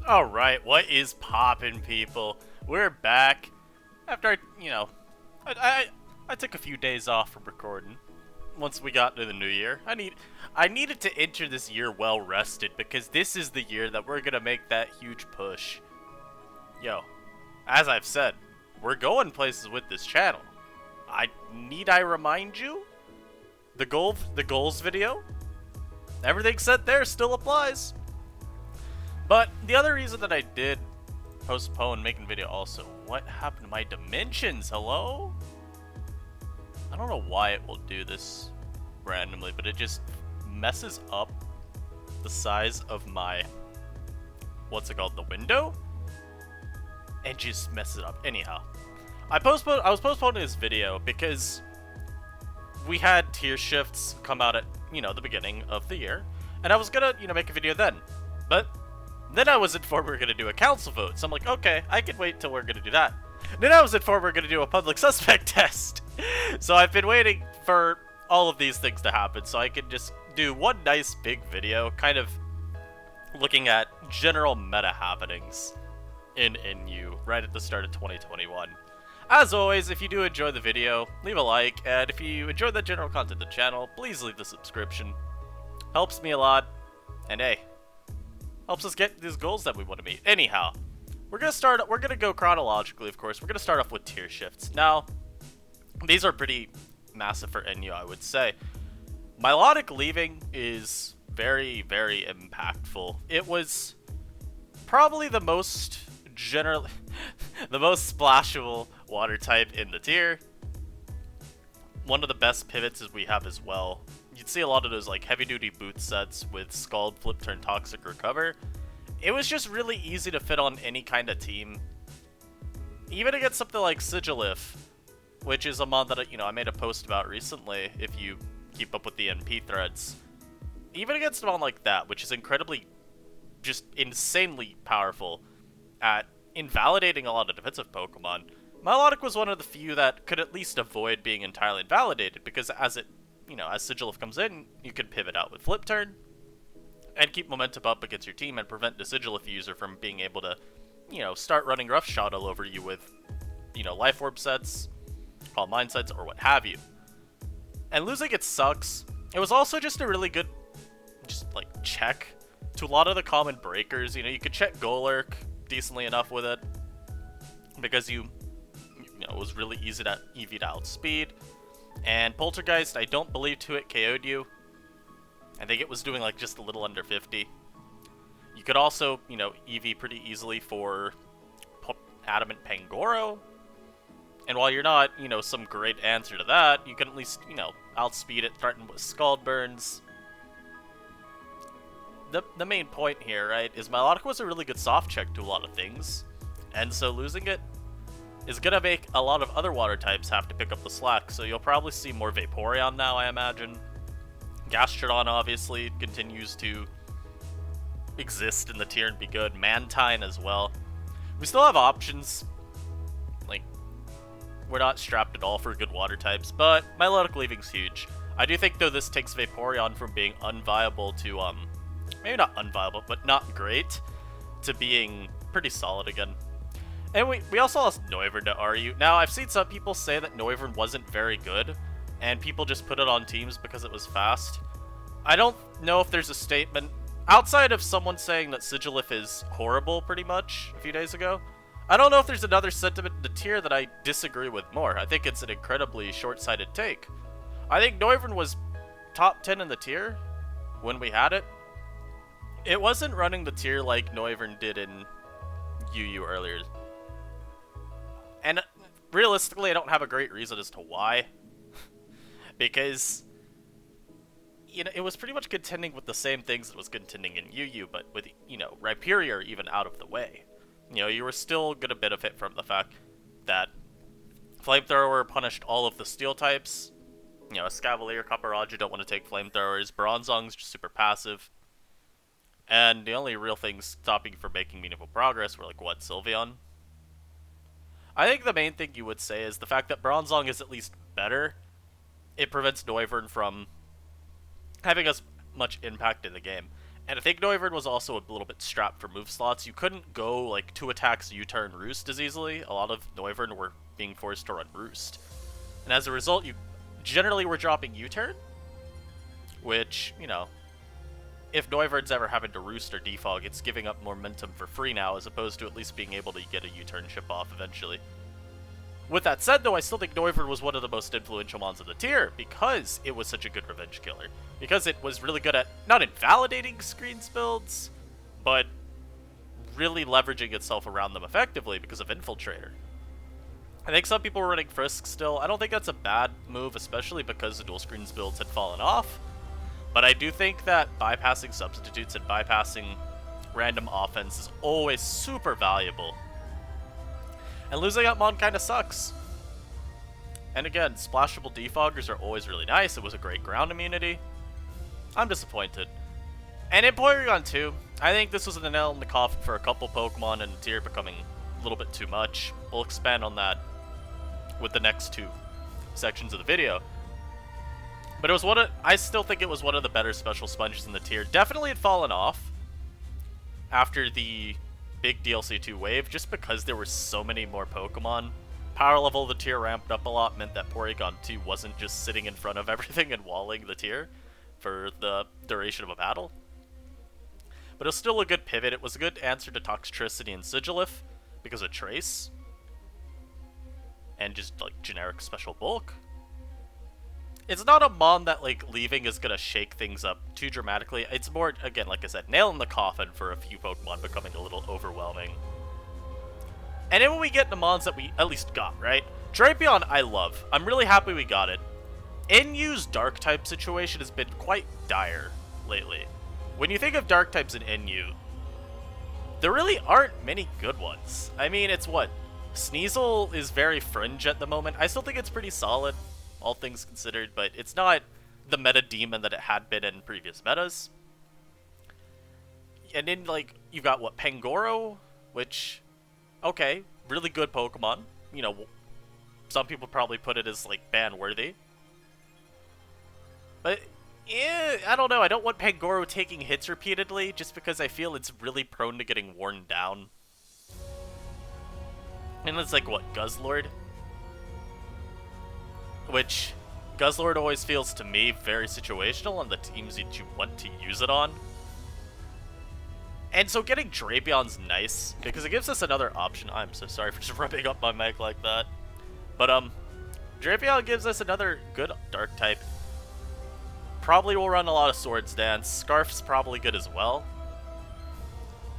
Alright, what is poppin', people? We're back. After, I took a few days off from recording. Once we got to the new year. I needed to enter this year well rested because this is the year that we're gonna make that huge push. Yo, as I've said, we're going places with this channel. I remind you? The goals video? Everything said there still applies. But the other reason that I did postpone making video also, what happened to my dimensions? Hello? I don't know why it will do this randomly, but it just messes up the size of my, what's it called, the window? And just messes it up. Anyhow, I was postponing this video because we had tier shifts come out at, the beginning of the year, and I was gonna, make a video then. But then I was informed we were going to do a council vote, so I'm like, okay, I can wait till we're going to do that. Then I was informed we are going to do a public suspect test. So I've been waiting for all of these things to happen so I can just do one nice big video, kind of looking at general meta happenings in NU right at the start of 2021. As always, if you do enjoy the video, leave a like, and if you enjoy the general content of the channel, please leave the subscription. Helps me a lot, and hey, helps us get these goals that we want to meet. Anyhow, we're gonna go chronologically, of course. We're gonna start off with tier shifts. Now, these are pretty massive for NU, I would say. Milotic leaving is very, very impactful. It was probably the most the most splashable water type in the tier. One of the best pivots is we have as well. You'd see a lot of those like heavy-duty boot sets with Scald, Flip Turn, Toxic, Recover. It was just really easy to fit on any kind of team. Even against something like Sigilyph, which is a mod that I made a post about recently, if you keep up with the NP threads. Even against a mod like that, which is incredibly, just insanely powerful at invalidating a lot of defensive Pokemon, Milotic was one of the few that could at least avoid being entirely invalidated, because as Sigilyph comes in, you can pivot out with Flip Turn, and keep momentum up against your team and prevent the Sigilyph user from being able to, start running Rough Shot all over you with, Life Orb sets, Calm Mind sets, or what have you. And losing it sucks. It was also just a really good, check to a lot of the common breakers. You could check Golurk decently enough with it, because it was really easy to EV to outspeed. And Poltergeist, I don't believe 2-hit KO'd you. I think it was doing just a little under 50. You could also, EV pretty easily for Adamant Pangoro. And while you're not, some great answer to that, you can at least, outspeed it, threaten with Scald Burns. The main point here, right, is Milotic was a really good soft check to a lot of things. And so losing it is going to make a lot of other water types have to pick up the slack, so you'll probably see more Vaporeon now, I imagine. Gastrodon obviously continues to exist in the tier and be good. Mantine as well. We still have options. We're not strapped at all for good water types, but Milotic leaving's huge. I do think, though, this takes Vaporeon from being unviable to, maybe not unviable, but not great, to being pretty solid again. And we also lost Noivern to RU. Now, I've seen some people say that Noivern wasn't very good, and people just put it on teams because it was fast. I don't know if there's a statement, outside of someone saying that Sigilyph is horrible, pretty much, a few days ago. I don't know if there's another sentiment in the tier that I disagree with more. I think it's an incredibly short-sighted take. I think Noivern was top 10 in the tier when we had it. It wasn't running the tier like Noivern did in UU earlier. And realistically, I don't have a great reason as to why. Because, it was pretty much contending with the same things it was contending in UU, but with, Rhyperior even out of the way. You were still going to benefit from the fact that Flamethrower punished all of the steel types. Escavalier, Copperajah don't want to take Flamethrowers. Bronzong's just super passive. And the only real things stopping you from making meaningful progress were, Sylveon. I think the main thing you would say is the fact that Bronzong is at least better. It prevents Noivern from having as much impact in the game. And I think Noivern was also a little bit strapped for move slots. You couldn't go like 2 attacks U-turn Roost as easily. A lot of Noivern were being forced to run Roost. And as a result, you generally were dropping U-turn, which, you know, if Noivern's ever having to Roost or Defog, it's giving up momentum for free now, as opposed to at least being able to get a U-turn chip off eventually. With that said, though, I still think Noivern was one of the most influential mons of the tier, because it was such a good revenge killer. Because it was really good at, not invalidating screens builds, but really leveraging itself around them effectively because of Infiltrator. I think some people were running Frisk still. I don't think that's a bad move, especially because the dual screens builds had fallen off. But I do think that bypassing substitutes and bypassing random offense is always super valuable. And losing out Mon kind of sucks. And again, splashable defoggers are always really nice. It was a great ground immunity. I'm disappointed. And in Porygon-Z, I think this was a nail in the coffin for a couple Pokemon and the tier becoming a little bit too much. We'll expand on that with the next 2 sections of the video. But it was I still think it was one of the better special sponges in the tier. Definitely had fallen off after the big DLC 2 wave, just because there were so many more Pokemon. Power level of the tier ramped up a lot, meant that Porygon-Z wasn't just sitting in front of everything and walling the tier for the duration of a battle. But it was still a good pivot. It was a good answer to Toxtricity and Sigilyph because of Trace. And just, like, generic special bulk. It's not a mon that, like, leaving is gonna shake things up too dramatically. It's more, again, like I said, nail in the coffin for a few Pokemon becoming a little overwhelming. And then when we get the mons that we at least got, right? Drapion, I love. I'm really happy we got it. NU's Dark-type situation has been quite dire lately. When you think of Dark-types in NU, there really aren't many good ones. I mean, it's what? Sneasel is very fringe at the moment. I still think it's pretty solid, all things considered, but it's not the meta demon that it had been in previous metas. And then, like, you've got, what, Pangoro? Which, okay, really good Pokemon. You know, some people probably put it as, like, ban-worthy. But, yeah, I don't know. I don't want Pangoro taking hits repeatedly, just because I feel it's really prone to getting worn down. And it's like, what, Guzzlord? Which, Guzzlord always feels to me very situational on the teams that you want to use it on. And so getting Drapion's nice, because it gives us another option. I'm so sorry for just rubbing up my mic like that. But, Drapion gives us another good Dark type. Probably will run a lot of Swords Dance. Scarf's probably good as well.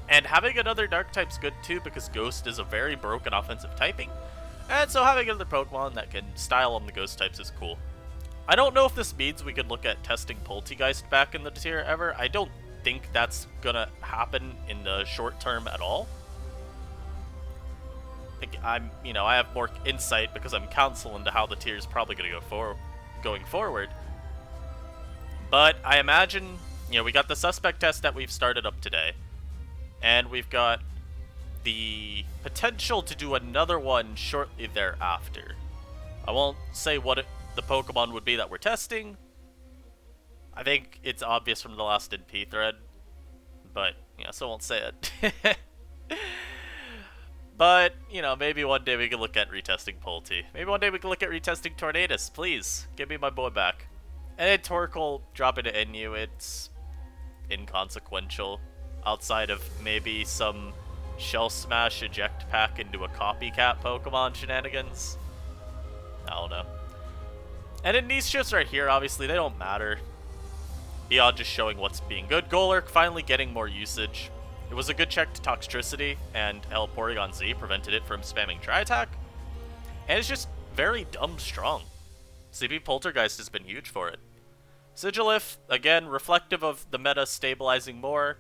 And having another Dark type's good too, because Ghost is a very broken offensive typing. And so having another Pokemon that can style on the Ghost types is cool. I don't know if this means we could look at testing Poltegeist back in the tier ever. I don't think that's gonna happen in the short term at all. I think I have more insight because I'm counsel into how the tier is probably gonna go going forward. But I imagine, we got the suspect test that we've started up today. And we've got the potential to do another one shortly thereafter. I won't say what the Pokemon would be that we're testing. I think it's obvious from the last NP thread. But, so I won't say it. But, maybe one day we can look at retesting Polte. Maybe one day we can look at retesting Tornadus. Please, give me my boy back. And then Torkoal, drop into NU. It's inconsequential. Outside of maybe some Shell Smash eject pack into a copycat Pokemon shenanigans. I don't know. And then these shifts right here, obviously, they don't matter. Beyond just showing what's being good. Golurk finally getting more usage. It was a good check to Toxtricity, and Porygon-Z prevented it from spamming Tri-Attack. And it's just very dumb strong. CP Poltergeist has been huge for it. Sigilyph, again, reflective of the meta stabilizing more.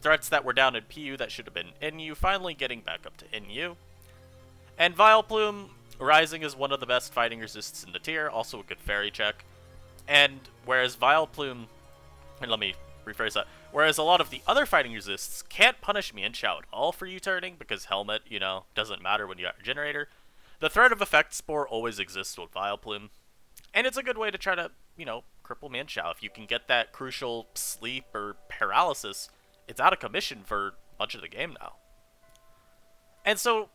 Threats that were down in PU that should have been NU, finally getting back up to NU. And Vileplume, rising as one of the best fighting resists in the tier, also a good fairy check. And whereas Vileplume, and let me rephrase that, whereas a lot of the other fighting resists can't punish Mienshao at all for U-turning, because Helmet, doesn't matter when you got your generator, the threat of Effect Spore always exists with Vileplume. And it's a good way to try to cripple Manchow. If you can get that crucial sleep or paralysis, it's out of commission for much of the game now. And so,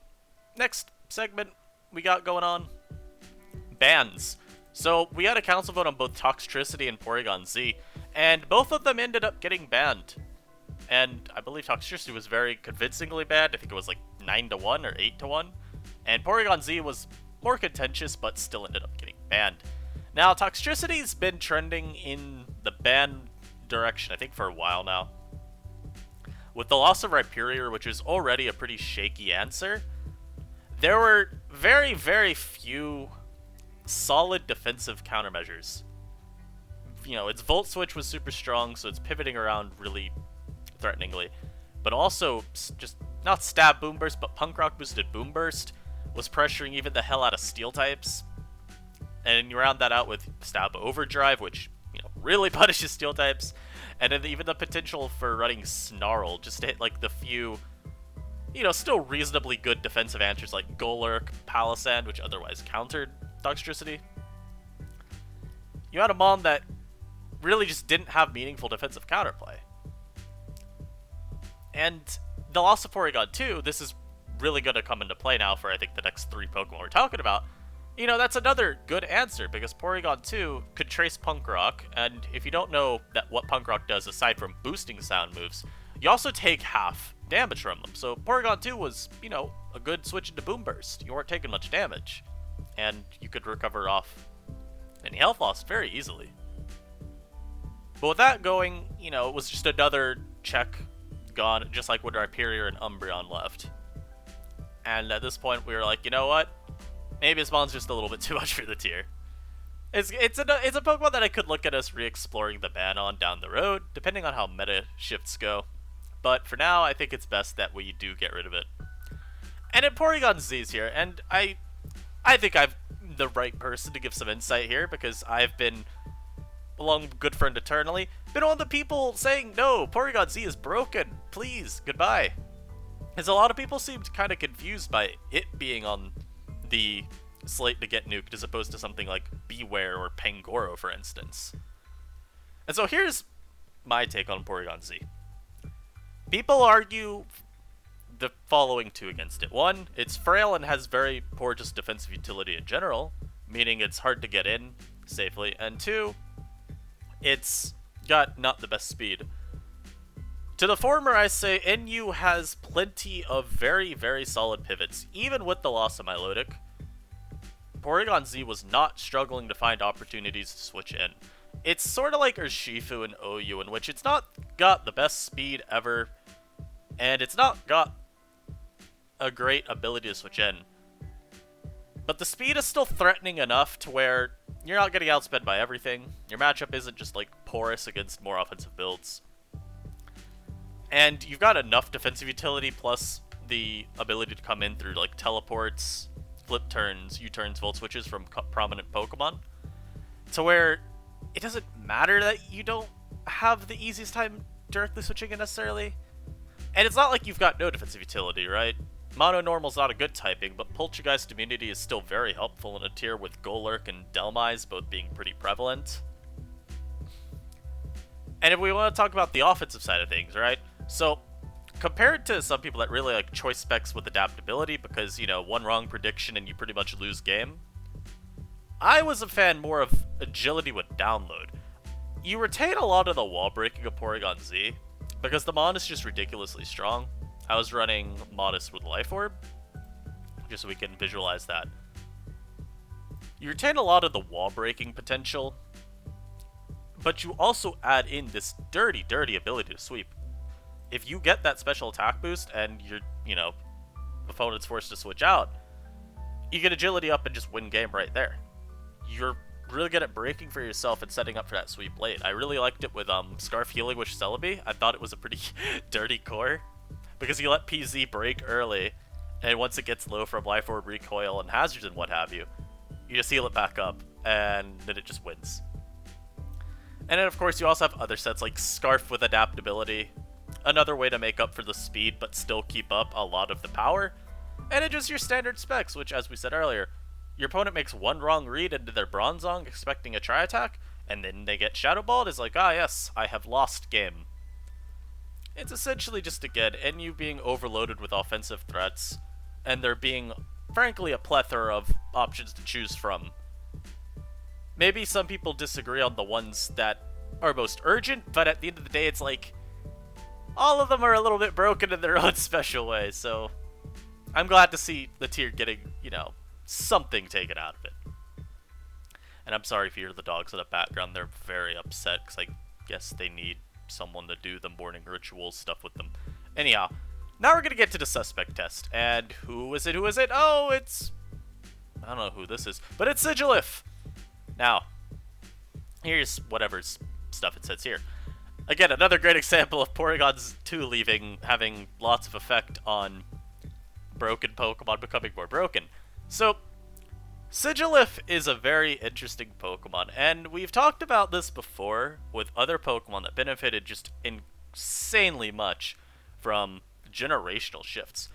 next segment we got going on, bans. So we had a council vote on both Toxtricity and Porygon-Z, and both of them ended up getting banned. And I believe Toxtricity was very convincingly banned. I think it was like 9-1 or 8-1. And Porygon-Z was more contentious, but still ended up getting banned. Now, Toxtricity's been trending in the ban direction, I think, for a while now. With the loss of Rhyperior, which is already a pretty shaky answer, there were very, very few solid defensive countermeasures. Its Volt Switch was super strong, so it's pivoting around really threateningly. But also, just not Stab Boom Burst, but Punk Rock boosted Boom Burst was pressuring even the hell out of Steel types. And you round that out with Stab Overdrive, which, really punishes Steel types. And then even the potential for running Snarl, just to hit, like, the few, still reasonably good defensive answers like Golurk, Palisand, which otherwise countered Toxtricity. You had a Mon that really just didn't have meaningful defensive counterplay. And the loss of Porygon 2, this is really going to come into play now for, I think, the next 3 Pokemon we're talking about. That's another good answer, because Porygon 2 could trace Punk Rock, and if you don't know what Punk Rock does aside from boosting sound moves, you also take half damage from them. So Porygon 2 was, a good switch into Boom Burst. You weren't taking much damage, and you could recover off any health loss very easily. But with that going, it was just another check gone, just like when Rhyperior and Umbreon left. And at this point, we were like, you know what? Maybe this Mon's just a little bit too much for the tier. It's a Pokemon that I could look at us re-exploring the ban on down the road, depending on how meta shifts go. But for now, I think it's best that we do get rid of it. And then Porygon-Z's here, and I think I'm the right person to give some insight here, because I've been, along good friend eternally, been one of the people saying, no, Porygon-Z is broken, please, goodbye. As a lot of people seemed kind of confused by it being on the slate to get nuked as opposed to something like Beware or Pangoro, for instance. And so here's my take on Porygon-Z. People argue the following two against it. One, it's frail and has very poor just defensive utility in general, meaning it's hard to get in safely. And two, it's got not the best speed. To the former, I say NU has plenty of very, very solid pivots. Even with the loss of Milotic, Porygon-Z was not struggling to find opportunities to switch in. It's sort of like Urshifu and OU, in which it's not got the best speed ever, and it's not got a great ability to switch in. But the speed is still threatening enough to where you're not getting outsped by everything. Your matchup isn't just like porous against more offensive builds. And you've got enough defensive utility plus the ability to come in through like teleports, flip turns, U-turns, volt switches from prominent Pokemon, to where it doesn't matter that you don't have the easiest time directly switching in necessarily. And it's not like you've got no defensive utility, right? Mono Normal's not a good typing, but Poltergeist Immunity is still very helpful in a tier with Golurk and Delmise both being pretty prevalent. And if we want to talk about the offensive side of things, right? So, compared to some people that really like choice specs with adaptability because, one wrong prediction and you pretty much lose game, I was a fan more of agility with download. You retain a lot of the wall breaking of Porygon-Z, because the Mon is just ridiculously strong. I was running Modest with Life Orb, just so we can visualize that. You retain a lot of the wall breaking potential, but you also add in this dirty, dirty ability to sweep. If you get that special attack boost and your, opponent's forced to switch out, you get agility up and just win game right there. You're really good at breaking for yourself and setting up for that sweep late. I really liked it with Scarf Healing with Celebi. I thought it was a pretty dirty core, because you let PZ break early, and once it gets low from Life Orb, Recoil, and Hazards and what have you, you just heal it back up, and then it just wins. And then of course you also have other sets like Scarf with Adaptability, another way to make up for the speed but still keep up a lot of the power, and then just your standard specs, which, as we said earlier, your opponent makes one wrong read into their Bronzong expecting a Tri-Attack, And then they get Shadow Balled. It's like, ah, yes, I have lost game. It's essentially just, again, NU being overloaded with offensive threats, and there being, frankly, a plethora of options to choose from. Maybe some people disagree on the ones that are most urgent, but at the end of the day, it's like, all of them are a little bit broken in their own special way, so I'm glad to see the tier getting, you know, something taken out of it. And I'm sorry if you hear the dogs in the background, they're very upset, because I guess they need someone to do the morning ritual stuff with them. Anyhow, now we're going to get to the suspect test, and who is it, Oh, it's, I don't know who this is, but it's Sigilyph! Now, here's whatever stuff it says here. Again, another great example of Porygon-Z having lots of effect on broken Pokemon becoming more broken. So, Sigilyph is a very interesting Pokemon, and we've talked about this before with other Pokemon that benefited just insanely much from generational shifts.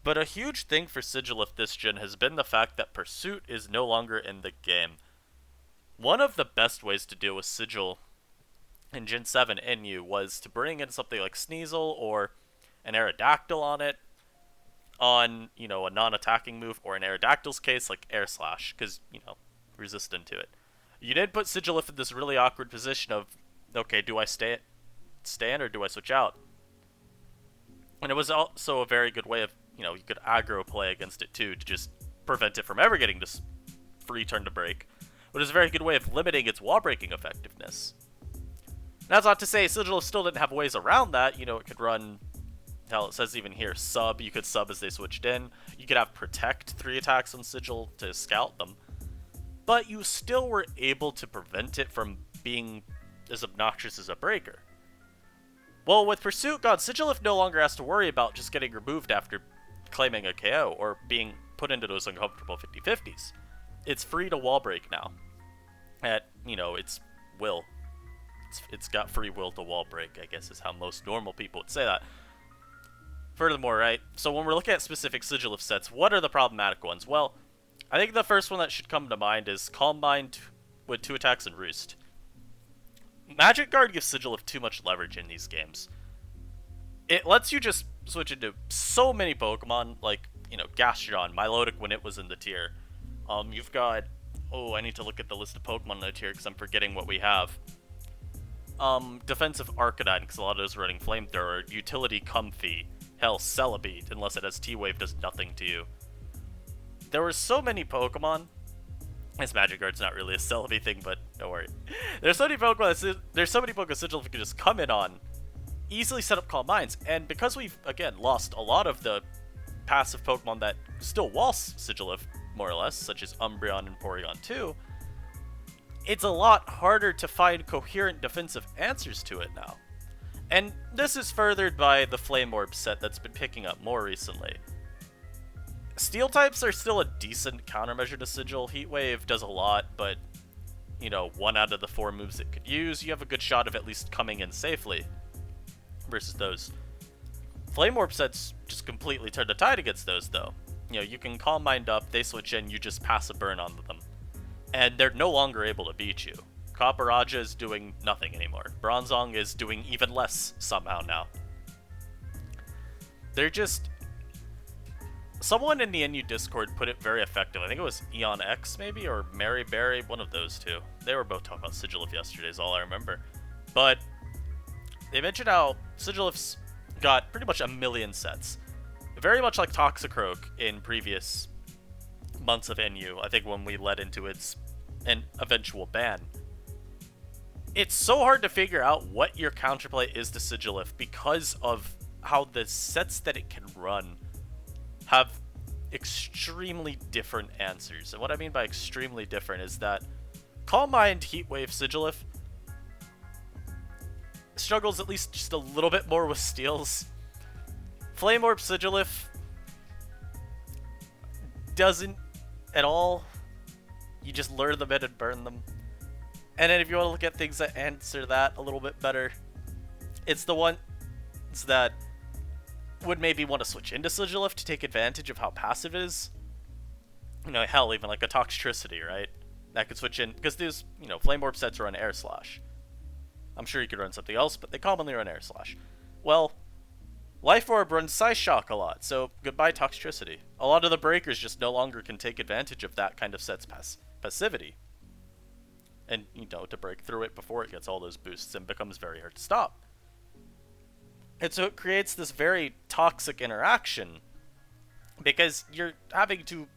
But a huge thing for Sigilyph this gen has been the fact that Pursuit is no longer in the game. One of the best ways to deal with Sigil in Gen 7 NU was to bring in something like Sneasel or an Aerodactyl on it, on, you know, a non-attacking move, or in Aerodactyl's case, like Air Slash, because, you know, resistant to it. You did put Sigilyph in this really awkward position of, okay, do I stay in or do I switch out? And it was also a very good way of, you know, you could aggro play against it too, to just prevent it from ever getting this free turn to break. But it's a very good way of limiting its wall breaking effectiveness. That's not to say Sigilyph still didn't have ways around that. You know, it could run, hell, it says even here, sub. You could sub as they switched in. You could have protect 3 attacks on Sigil to scout them. But you still were able to prevent it from being as obnoxious as a breaker. Well, with Pursuit Gone, Sigilyph no longer has to worry about just getting removed after claiming a KO or being put into those uncomfortable 50-50s. It's free to wall break now. At, you know, its will. It's got free will to wall break, I guess is how most normal people would say that. Furthermore, right, so when we're looking at specific Sigilyph sets, what are the problematic ones? Well, I think the first one that should come to mind is Calm Mind with 2 attacks and Roost. Magic Guard gives Sigilyph too much leverage in these games. It lets you just switch into so many Pokemon, like, you know, Gastrodon, Milotic when it was in the tier. You've got, oh, I need to look at the list of Pokemon in the tier because I'm forgetting what we have. Defensive Arcanine, because a lot of those are running Flamethrower. Utility Comfy. Hell, Celebi, unless it has T-Wave, does nothing to you. There were so many Pokemon. This Magic Guard's not really a Celebi thing, but don't worry. There's so many Pokemon Sigil could just come in on, easily set up Calm Minds, and because we've, again, lost a lot of the passive Pokemon that still wall Sigilyph, more or less, such as Umbreon and Porygon-Z, it's a lot harder to find coherent defensive answers to it now. And this is furthered by the Flame Orb set that's been picking up more recently. Steel types are still a decent countermeasure to Sigil. Heat Wave does a lot, but, you know, 1 out of the 4 moves it could use, you have a good shot of at least coming in safely versus those. Flame Orb sets just completely turn the tide against those, though. You know, you can Calm Mind up, they switch in, you just pass a burn onto them. And they're no longer able to beat you. Copperajah is doing nothing anymore. Bronzong is doing even less somehow now. They're just... Someone in the NU Discord put it very effective. I think it was Eon X, maybe, or Mary Berry, one of those two. They were both talking about Sigilyph yesterday, is all I remember. But they mentioned how Sigilyph's got pretty much a million sets. Very much like Toxicroak in previous months of NU, I think when we led into its eventual ban. It's so hard to figure out what your counterplay is to Sigilyph because of how the sets that it can run have extremely different answers. And what I mean by extremely different is that Calm Mind, Heatwave, Sigilyph struggles at least just a little bit more with steals. Flame Orb Sigilyph doesn't at all. You just lure them in and burn them. And then if you want to look at things that answer that a little bit better, it's the ones that would maybe want to switch into Sigilyph to take advantage of how passive it is. You know, hell, even like a Toxtricity, right? that could switch in, because these, Flame Orb sets run Air Slash. I'm sure you could run something else, but they commonly run Air Slash. Well, Life Orb runs Psy Shock a lot, so goodbye Toxtricity. A lot of the breakers just no longer can take advantage of that kind of set's passivity. And, to break through it before it gets all those boosts and becomes very hard to stop. And so it creates this very toxic interaction, because you're having to,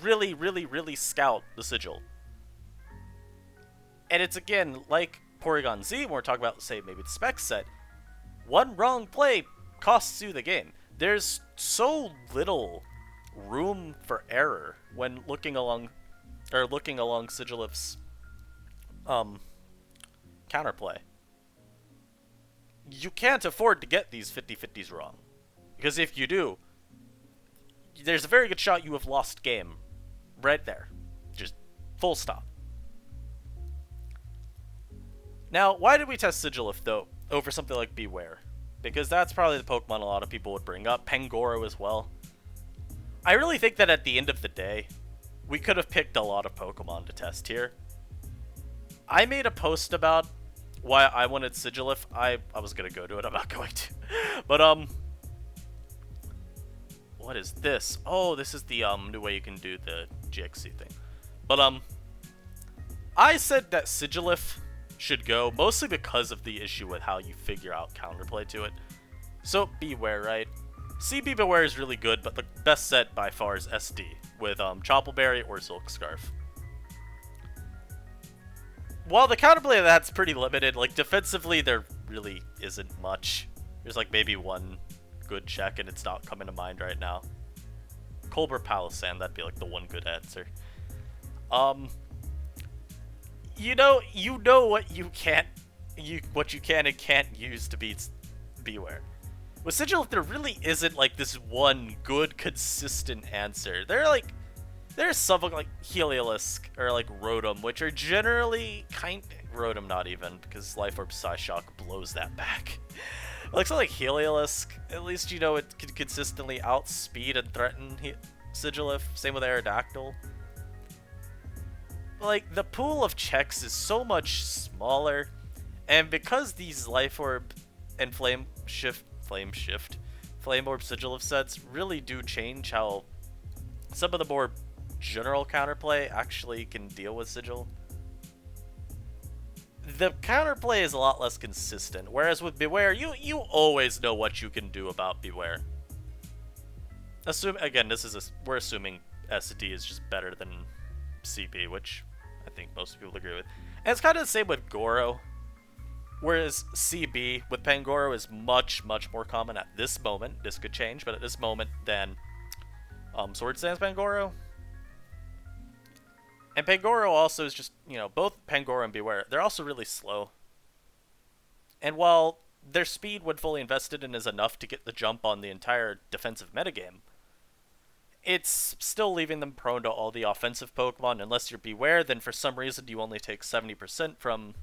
really, really, really scout the Sigil. And it's, again, like Porygon-Z, when we're talking about, say, maybe the Spec set, one wrong play costs you the game. There's so little room for error when looking along Sigilyph's counterplay. You can't afford to get these 50-50s wrong, because if you do, there's a very good shot you have lost game right there. Just full stop. Now, why did we test Sigilyph, though, over something like Beware? Because that's probably the Pokemon a lot of people would bring up. Pangoro as well. I really think that at the end of the day, we could have picked a lot of Pokemon to test here. I made a post about why I wanted Sigilyph. I was going to go to it. I'm not going to. But, what is this? Oh, this is the new way you can do the GXC thing. But, I said that Sigilyph should go, mostly because of the issue with how you figure out counterplay to it. So, Beware, right? CB Beware is really good, but the best set by far is SD, with Choppleberry or Silk Scarf. While the counterplay of that's pretty limited, like, defensively there really isn't much. There's like maybe one good check, and it's not coming to mind right now. Colbur Palisand, that'd be like the one good answer. You know what you can and can't use to beat Beware. With Sigilyph, there really isn't like this one good, consistent answer. There's something like Heliolisk or like Rotom, which are generally Rotom not even, because Life Orb Psyshock blows that back. Like something like Heliolisk, at least it can consistently outspeed and threaten Sigilyph. Same with Aerodactyl. Like, the pool of checks is so much smaller, and because these Life Orb and Flame Orb Sigilyph sets really do change how some of the more general counterplay actually can deal with Sigil, the counterplay is a lot less consistent, whereas with Beware, you always know what you can do about Beware. Again, we're assuming SD is just better than CB, which I think most people agree with. And it's kind of the same with Goro, whereas CB with Pangoro is much, much more common at this moment. This could change, but at this moment than Swords Dance Pangoro. And Pangoro also is just, both Pangoro and Beware, they're also really slow. And while their speed when fully invested in is enough to get the jump on the entire defensive metagame, it's still leaving them prone to all the offensive Pokemon. Unless you're Beware, then for some reason you only take 70% from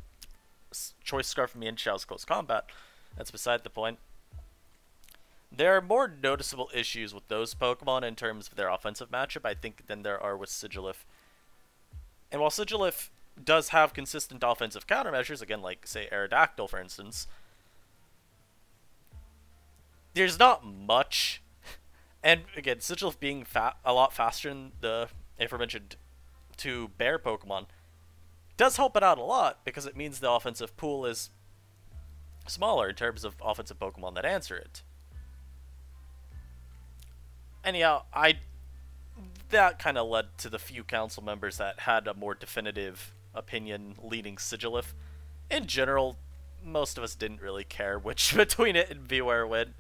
Choice Scarf and Mienshau's close combat. That's beside the point. There are more noticeable issues with those Pokemon in terms of their offensive matchup, I think, than there are with Sigilyph. And while Sigilyph does have consistent offensive countermeasures, again, like, say, Aerodactyl, for instance, there's not much. And again, Sigilyph being a lot faster than the aforementioned two bear Pokemon does help it out a lot, because it means the offensive pool is smaller in terms of offensive Pokemon that answer it. Anyhow, that kind of led to the few council members that had a more definitive opinion leaning Sigilyph. In general, most of us didn't really care which between it and Beware win.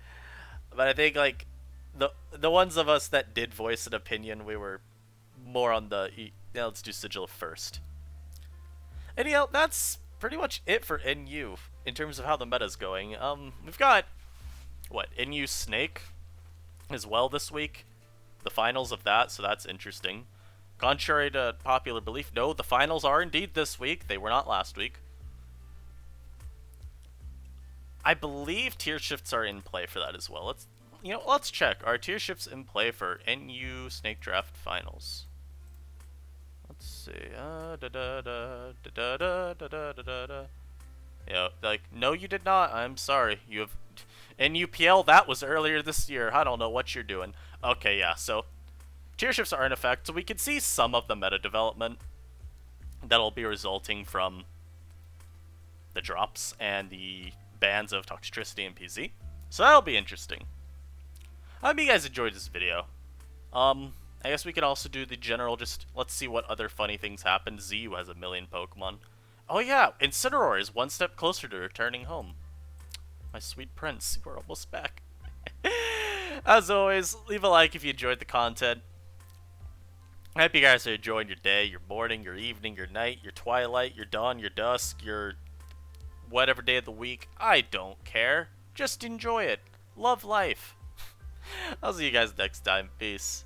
But I think, like, the ones of us that did voice an opinion, we were more on the, let's do Sigilyph first. Anyhow, that's pretty much it for NU in terms of how the meta's going. We've got, NU Snake as well this week. The finals of that, so that's interesting. Contrary to popular belief, no, the finals are indeed this week. They were not last week. I believe tier shifts are in play for that as well. Let's check. Are tier shifts in play for NU Snake Draft Finals? Let's see. Da da da da da da da da da da. Yeah, like, no, you did not. I'm sorry. You have. In UPL, that was earlier this year. I don't know what you're doing. Okay, yeah, so tier shifts are in effect, so we can see some of the meta development that'll be resulting from the drops and the bans of Toxtricity and PZ. So that'll be interesting. I hope you guys enjoyed this video. I guess we could also do the general, just let's see what other funny things happen. ZU has 1,000,000 Pokemon. Oh yeah, Incineroar is one step closer to returning home. My sweet prince, we're almost back. As always, leave a like if you enjoyed the content. I hope you guys are enjoying your day, your morning, your evening, your night, your twilight, your dawn, your dusk, your whatever day of the week. I don't care. Just enjoy it. Love life. I'll see you guys next time. Peace.